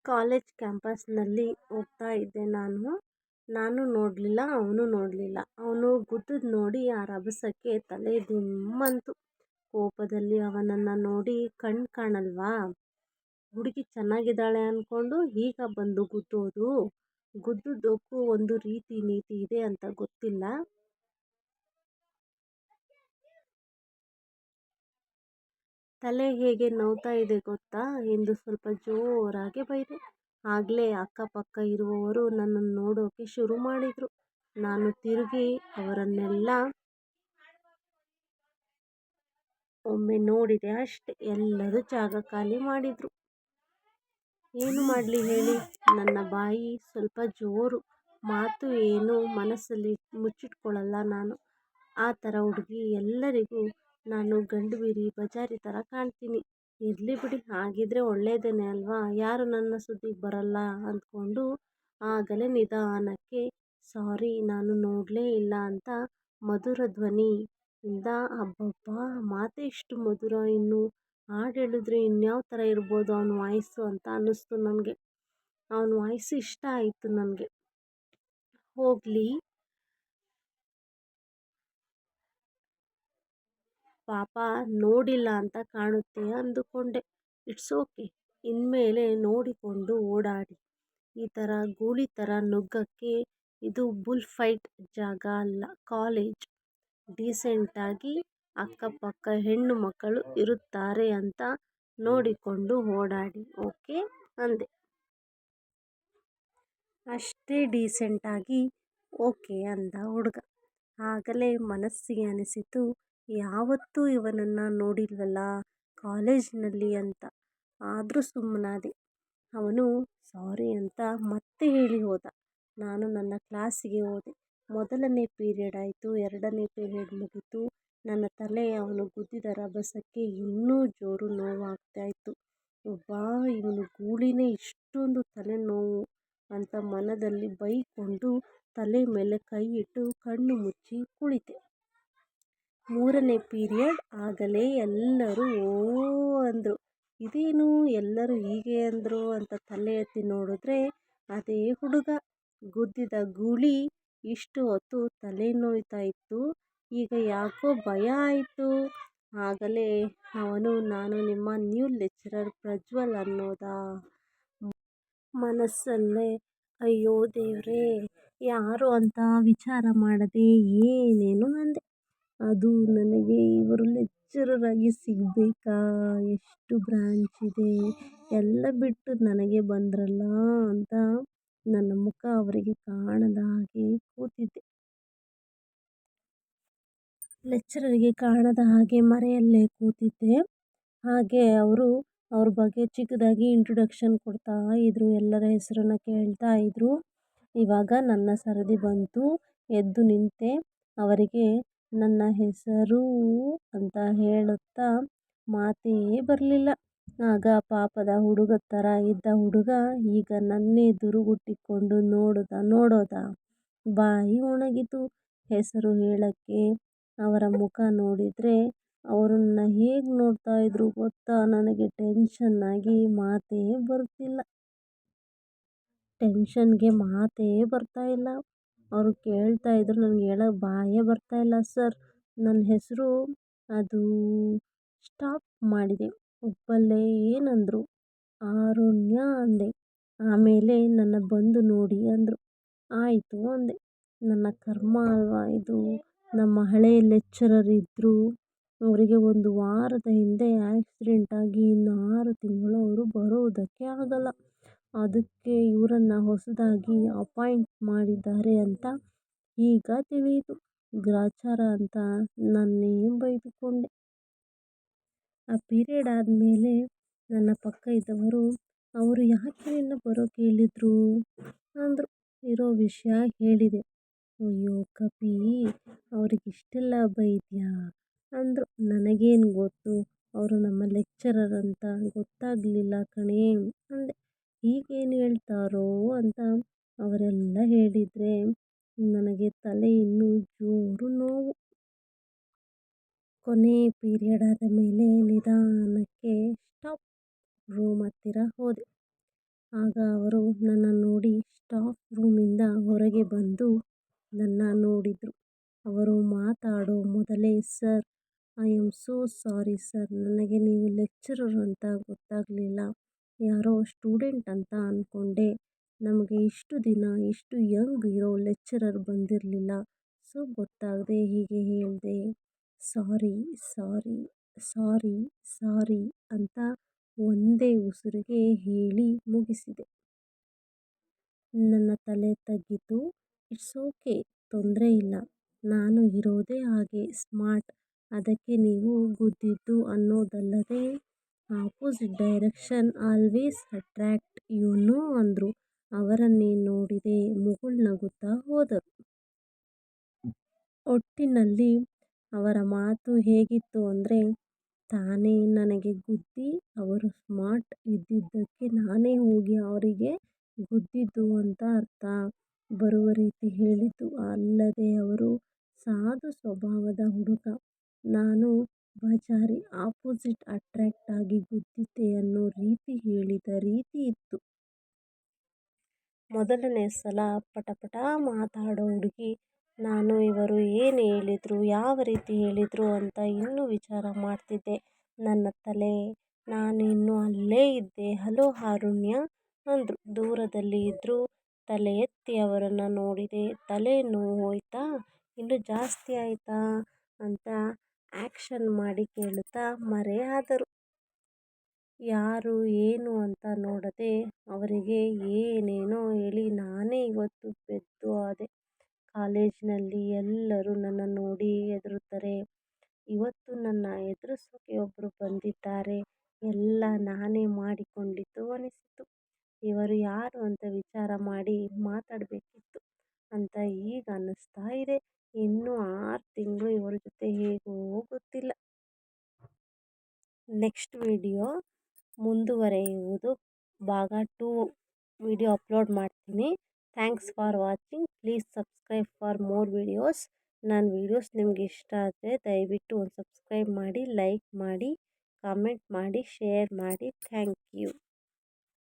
College ಕ್ಯಾಂಪಸ್ನಲ್ಲಿ ಹೋಗ್ತಾ ಇದ್ದೆ ನಾನು ನೋಡಲಿಲ್ಲ, ಅವನು ನೋಡಲಿಲ್ಲ. ಅವನು ಗುದ್ದದ್ದು ನೋಡಿ ಆ ರಭಸಕ್ಕೆ ತಲೆ ದಿಮ್ಮಂತು. ಕೋಪದಲ್ಲಿ ಅವನನ್ನು ನೋಡಿ ಕಣ್ಣು ಕಾಣಲ್ವಾ, ಹುಡುಗಿ ಚೆನ್ನಾಗಿದ್ದಾಳೆ ಅಂದ್ಕೊಂಡು ಈಗ ಬಂದು ಗುದ್ದೋದು. ಗುದ್ದುದಕ್ಕೂ ಒಂದು ರೀತಿ ನೀತಿ ಇದೆ ಅಂತ ಗೊತ್ತಿಲ್ಲ. ತಲೆ ಹೇಗೆ ನೋವ್ತಾ ಇದೆ ಗೊತ್ತಾ ಎಂದು ಸ್ವಲ್ಪ ಜೋರಾಗಿ ಬೈದೆ. ಆಗಲೇ ಅಕ್ಕಪಕ್ಕ ಇರುವವರು ನನ್ನನ್ನು ನೋಡೋಕೆ ಶುರು ಮಾಡಿದರು. ನಾನು ತಿರುಗಿ ಅವರನ್ನೆಲ್ಲ ಒಮ್ಮೆ ನೋಡಿದೆ ಅಷ್ಟೆ. ಎಲ್ಲರೂ ಜಾಗ ಖಾಲಿ ಮಾಡಿದರು. ಏನು ಮಾಡಲಿ ಹೇಳಿ, ನನ್ನ ಬಾಯಿ ಸ್ವಲ್ಪ ಜೋರು, ಮಾತು ಏನು ಮನಸ್ಸಲ್ಲಿ ಮುಚ್ಚಿಟ್ಕೊಳ್ಳಲ್ಲ ನಾನು. ಆ ಥರ ಹುಡುಗಿ. ಎಲ್ಲರಿಗೂ ನಾನು ಗಂಡು ಬೀರಿ ಬಜಾರಿ ಥರ ಕಾಣ್ತೀನಿ. ಇರಲಿ ಬಿಡಿ, ಹಾಗಿದ್ರೆ ಒಳ್ಳೇದೇನೆ ಅಲ್ವಾ, ಯಾರು ನನ್ನ ಸುದ್ದಿಗೆ ಬರಲ್ಲ ಅಂದ್ಕೊಂಡು ಆಗಲೇ ನಿಧಾನಕ್ಕೆ ಸಾರಿ ನಾನು ನೋಡಲೇ ಇಲ್ಲ ಅಂತ ಮಧುರ ಧ್ವನಿಯಿಂದ, ಅಬ್ಬಬ್ಬಾ ಮಾತೇ ಇಷ್ಟು ಮಧುರ, ಇನ್ನು ಹಾಡು ಹೇಳಿದ್ರೆ ಇನ್ಯಾವ ಥರ ಇರ್ಬೋದು ಅವನ ವಾಯ್ಸು ಅಂತ ಅನ್ನಿಸ್ತು ನನಗೆ. ಅವನ ವಾಯ್ಸು ಇಷ್ಟ ಆಯಿತು ನನಗೆ. ಹೋಗಲಿ ಪಾಪ ನೋಡಿಲ್ಲ ಅಂತ ಕಾಣುತ್ತೆ ಅಂದುಕೊಂಡೆ. ಇಟ್ಸ್ ಓಕೆ, ಇನ್ಮೇಲೆ ನೋಡಿಕೊಂಡು ಓಡಾಡಿ. ಈ ಥರ ಗೂಳಿ ಥರ ನುಗ್ಗಕ್ಕೆ ಇದು ಬುಲ್ ಫೈಟ್ ಜಾಗ ಅಲ್ಲ, ಕಾಲೇಜ್. ಡೀಸೆಂಟಾಗಿ ಅಕ್ಕಪಕ್ಕ ಹೆಣ್ಣು ಮಕ್ಕಳು ಇರುತ್ತಾರೆ ಅಂತ ನೋಡಿಕೊಂಡು ಓಡಾಡಿ, ಓಕೆ ಅಂದೆ. ಅಷ್ಟೇ ಡೀಸೆಂಟಾಗಿ ಓಕೆ ಅಂದ ಹುಡುಗ. ಆಗಲೇ ಮನಸ್ಸಿಗೆ ಅನಿಸಿತು, ಯಾವತ್ತೂ ಇವನನ್ನು ನೋಡಿಲ್ವಲ್ಲ ಕಾಲೇಜಿನಲ್ಲಿ ಅಂತ. ಆದರೂ ಸುಮ್ಮನಾದೆ. ಅವನು ಸಾರಿ ಅಂತ ಮತ್ತೆ ಹೇಳಿ ಹೋದ. ನಾನು ನನ್ನ ಕ್ಲಾಸಿಗೆ ಹೋದೆ. ಮೊದಲನೇ ಪೀರಿಯಡ್ ಆಯಿತು, ಎರಡನೇ ಪೀರಿಯಡ್ ಮುಗೀತು. ನನ್ನ ತಲೆ ಅವನು ಗುದ್ದಿದ ರಭಸಕ್ಕೆ ಇನ್ನೂ ಜೋರು ನೋವಾಗ್ತಾ ಇತ್ತು. ಒಬ್ಬ ಇವನು ಗೂಳಿನೇ ಇಷ್ಟೊಂದು ತಲೆನೋವು ಅಂತ ಮನದಲ್ಲಿ ಬೈಕೊಂಡು ತಲೆ ಮೇಲೆ ಕೈ ಇಟ್ಟು ಕಣ್ಣು ಮುಚ್ಚಿ ಕುಳಿತೆ. ಮೂರನೇ ಪೀರಿಯಡ್ ಆಗಲೇ ಎಲ್ಲರೂ ಓ ಅಂದರು. ಇದೇನು ಎಲ್ಲರೂ ಹೀಗೆ ಅಂದರು ಅಂತ ತಲೆ ಎತ್ತಿ ನೋಡಿದ್ರೆ ಅದೇ ಹುಡುಗ. ಗುದ್ದಿದ ಗೂಳಿ ಇಷ್ಟು ಹೊತ್ತು ತಲೆ ನೋಯ್ತಾ ಇತ್ತು, ಈಗ ಯಾಕೋ ಭಯ ಆಯಿತು. ಆಗಲೇ ಅವನು, ನಾನು ನಿಮ್ಮ ನ್ಯೂ ಲೆಕ್ಚರರ್ ಪ್ರಜ್ವಲ್ ಅನ್ನೋದಾ. ಮನಸ್ಸಲ್ಲೇ ಅಯ್ಯೋ ದೇವ್ರೇ, ಯಾರು ಅಂತ ವಿಚಾರ ಮಾಡದೆ ಏನೇನೋ ಅಂದೆ. ಅದು ನನಗೆ ಇವರು ಲೆಕ್ಚರರ್ ಆಗಿ ಸಿಗಬೇಕಾ, ಎಷ್ಟು ಬ್ರಾಂಚ್ ಇದೆ ಎಲ್ಲ ಬಿಟ್ಟು ನನಗೆ ಬಂದ್ರಲ್ಲ ಅಂತ ನನ್ನ ಮುಖ ಅವರಿಗೆ ಕಾಣದ ಹಾಗೆ ಕೂತಿದ್ದೆ. ಲೆಕ್ಚರರಿಗೆ ಕಾಣದ ಹಾಗೆ ಮರೆಯಲ್ಲೇ ಕೂತಿದ್ದೆ. ಹಾಗೆ ಅವ್ರ ಬಗ್ಗೆ ಚಿಕ್ಕದಾಗಿ ಇಂಟ್ರೊಡಕ್ಷನ್ ಕೊಡ್ತಾ ಇದ್ರು, ಎಲ್ಲರ ಹೆಸರನ್ನು ಕೇಳ್ತಾ ಇದ್ರು. ಇವಾಗ ನನ್ನ ಸರದಿ ಬಂತು. ಎದ್ದು ನಿಂತೆ. ಅವರಿಗೆ ನನ್ನ ಹೆಸರು ಅಂತ ಹೇಳುತ್ತಾ ಮಾತೇ ಬರಲಿಲ್ಲ. ಆಗ ಪಾಪದ ಹುಡುಗ ಥರ ಇದ್ದ ಹುಡುಗ ಈಗ ನನ್ನೇ ದುರುಗುಟ್ಟಿಕೊಂಡು ನೋಡೋದ. ಬಾಯಿ ಒಣಗಿತು ಹೆಸರು ಹೇಳಕ್ಕೆ. ಅವರ ಮುಖ ನೋಡಿದರೆ ಅವರನ್ನ ಹೇಗೆ ನೋಡ್ತಾ ಇದ್ರು ಗೊತ್ತಾ, ನನಗೆ ಟೆನ್ಷನ್ ಆಗಿ ಮಾತೇ ಬರ್ತಿಲ್ಲ. ಟೆನ್ಷನ್ಗೆ ಮಾತೇ ಬರ್ತಾ ಇಲ್ಲ. ಅವರು ಕೇಳ್ತಾ ಇದ್ರು, ನನಗೆ ಹೇಳೋಕ್ಕೆ ಬಾಯೇ ಬರ್ತಾ ಇಲ್ಲ. ಸರ್ ನನ್ನ ಹೆಸರು ಅದು ಸ್ಟಾಪ್ ಮಾಡಿದೆ. ಒಬ್ಬಲ್ಲೇ ಏನಂದರು. ಆರುಣ್ಯ ಅಂದೆ. ಆಮೇಲೆ ನನ್ನ ಬಂದು ನೋಡಿ ಅಂದರು. ಆಯಿತು ಅಂದೆ. ನನ್ನ ಕರ್ಮ ಅಲ್ವಾ ಇದು. ನಮ್ಮ ಹಳೆಯ ಲೆಕ್ಚರರ್ ಇದ್ದರು, ಅವರಿಗೆ ಒಂದು ವಾರದ ಹಿಂದೆ ಆಕ್ಸಿಡೆಂಟ್ ಆಗಿ ಇನ್ನು 6 ತಿಂಗಳು ಅವರು ಬರೋದಕ್ಕೆ ಆಗಲ್ಲ. ಅದಕ್ಕೆ ಇವರನ್ನು ಹೊಸದಾಗಿ ಅಪಾಯಿಂಟ್ ಮಾಡಿದ್ದಾರೆ ಅಂತ ಈಗ ತಿಳಿಯಿತು. ಗ್ರಾಚಾರ ಅಂತ ನನ್ನೇ ಬೈದುಕೊಂಡೆ. ಆ ಪೀರಿಯಡ್ ಆದಮೇಲೆ ನನ್ನ ಪಕ್ಕ ಇದ್ದವರು, ಅವರು ಯಾಕೆ ನಿನ್ನ ಬರೋಕ್ಕೆ ಹೇಳಿದರು ಅಂದರು. ಇರೋ ವಿಷಯ ಹೇಳಿದೆ. ಅಯ್ಯೋ ಕಪಿ, ಅವ್ರಿಗಿಷ್ಟೆಲ್ಲ ಬೈದ್ಯಾ ಅಂದರು. ನನಗೇನು ಗೊತ್ತು, ಅವರು ನಮ್ಮ ಲೆಕ್ಚರರ್ ಅಂತ ಗೊತ್ತಾಗಲಿಲ್ಲ ಕಣೇ ಅಂದೆ. ಹೀಗೇನು ಹೇಳ್ತಾರೋ ಅಂತ ಅವರೆಲ್ಲ ಹೇಳಿದರೆ ನನಗೆ ತಲೆ ಇನ್ನೂ ಜೋರು ನೋವು. ಕೊನೆ ಪೀರಿಯಡ್ ಆದ ಮೇಲೆ ನಿಧಾನಕ್ಕೆ ಸ್ಟಾಫ್ ರೂಮ್ ಹತ್ತಿರ ಹೋದೆ. ಆಗ ಅವರು ನನ್ನ ನೋಡಿ ಸ್ಟಾಫ್ ರೂಮಿಂದ ಹೊರಗೆ ಬಂದು ನನ್ನ ನೋಡಿದರು. ಅವರು ಮಾತಾಡೋ ಮೊದಲೇ, sir, I am so sorry sir, ನನಗೆ ನೀವು ಲೆಕ್ಚರರ್ ಅಂತ ಗೊತ್ತಾಗಲಿಲ್ಲ, ಯಾರೋ ಸ್ಟೂಡೆಂಟ್ ಅಂತ ಅಂದ್ಕೊಂಡೆ. ನಮಗೆ ಇಷ್ಟು ದಿನ ಇಷ್ಟು ಯಂಗ್ ಇರೋ ಲೆಕ್ಚರರ್ ಬಂದಿರಲಿಲ್ಲ, ಸೊ ಗೊತ್ತಾಗದೆ ಹೀಗೆ ಹೇಳಿದೆ. ಸಾರಿ ಸಾರಿ ಸಾರಿ ಸಾರಿ ಅಂತ ಒಂದೇ ಉಸಿರಿಗೆ ಹೇಳಿ ಮುಗಿಸಿದೆ. ನನ್ನ ತಲೆ ತಗ್ಗಿತು. ಇಟ್ಸ್ ಓಕೆ, ತೊಂದರೆ ಇಲ್ಲ, ನಾನು ಇರೋದೇ ಹಾಗೆ ಸ್ಮಾರ್ಟ್, ಅದಕ್ಕೆ ನೀವು ಗುದ್ದಿದ್ದು ಅನ್ನೋದಲ್ಲದೆ opposite direction always attract you know ಅಂದರು. ಅವರನ್ನೇ ನೋಡಿದೆ. ಮುಗುಳ್ನಗುತ್ತಾ ಹೋದರು. ಒಟ್ಟಿನಲ್ಲಿ ಅವರ ಮಾತು ಹೇಗಿತ್ತು ಅಂದರೆ, ತಾನೇ ನನಗೆ ಗುದ್ದಿ ಅವರು ಸ್ಮಾರ್ಟ್ ಇದ್ದಿದ್ದಕ್ಕೆ ನಾನೇ ಹೋಗಿ ಅವರಿಗೆ ಗುದ್ದಿದ್ದು ಅಂತ ಅರ್ಥ ಬರುವ ರೀತಿ ಹೇಳಿದ್ದು. ಅಲ್ಲದೆ ಅವರು ಸಾಧು ಸ್ವಭಾವದ ಹುಡುಗ, ನಾನು ಬಜಾರಿ, ಆಪೋಸಿಟ್ ಅಟ್ರಾಕ್ಟ್ ಆಗಿ ಗುದ್ದಿದ್ದೆ ಅನ್ನೋ ರೀತಿ ಹೇಳಿದ ರೀತಿ ಇತ್ತು. ಮೊದಲನೇ ಸಲ ಪಟಪಟ ಮಾತಾಡೋ ಹುಡುಗಿ ನಾನು. ಇವರು ಏನು ಹೇಳಿದ್ರು, ಯಾವ ರೀತಿ ಹೇಳಿದ್ರು ಅಂತ ಇನ್ನೂ ವಿಚಾರ ಮಾಡ್ತಿದ್ದೆ. ನನ್ನ ತಲೆ. ನಾನು ಇನ್ನೂ ಅಲ್ಲೇ ಇದ್ದೆ. ಹಲೋ ಆರುಣ್ಯ ಅಂದರು. ದೂರದಲ್ಲಿ ಇದ್ದರು. ತಲೆ ಎತ್ತಿ ಅವರನ್ನು ನೋಡಿದೆ. ತಲೆ ನೋವು ಹೋಯ್ತಾ, ಇನ್ನೂ ಜಾಸ್ತಿ ಆಯಿತಾ ಅಂತ ಆ್ಯಕ್ಷನ್ ಮಾಡಿ ಕೇಳುತ್ತಾ ಮರೆಯಾದರು. ಯಾರು ಏನು ಅಂತ ನೋಡದೆ ಅವರಿಗೆ ಏನೇನೋ ಹೇಳಿ ನಾನೇ ಇವತ್ತು ಪೆದ್ದು ಆದೆ. ಕಾಲೇಜಿನಲ್ಲಿ ಎಲ್ಲರೂ ನನ್ನ ನೋಡಿ ಹೆದರುತ್ತಾರೆ. ಇವತ್ತು ನನ್ನ ಎದುರಿಸೋಕೆ ಒಬ್ಬರು ಬಂದಿದ್ದಾರೆ. ಎಲ್ಲ ನಾನೇ ಮಾಡಿಕೊಂಡಿದ್ದು ಅನಿಸಿತು. ಇವರು ಯಾರು ಅಂತ ವಿಚಾರ ಮಾಡಿ ಮಾತಾಡಬೇಕಿತ್ತು ಅಂತ ಈಗ ಅನ್ನಿಸ್ತಾ ಇದೆ. ಇನ್ನೂ 6 ತಿಂಗಳು ಇವರ ಜೊತೆ ಹೇಗೋ ಗೊತ್ತಿಲ್ಲ. ನೆಕ್ಸ್ಟ್ ವಿಡಿಯೋ ಮುಂದುವರೆಯುವುದು. ಭಾಗ 2 ವಿಡಿಯೋ ಅಪ್ಲೋಡ್ ಮಾಡ್ತೀನಿ. Thanks for watching. Please subscribe for more videos. ನನ್ನ ವಿಡಿಯೋಸ್ ನಿಮ್ಗೆ ಇಷ್ಟ ಆದರೆ ದಯವಿಟ್ಟು ಒಂದು ಸಬ್ಸ್ಕ್ರೈಬ್ ಮಾಡಿ, ಲೈಕ್ ಮಾಡಿ, ಕಾಮೆಂಟ್ ಮಾಡಿ, ಶೇರ್ ಮಾಡಿ. Thank you.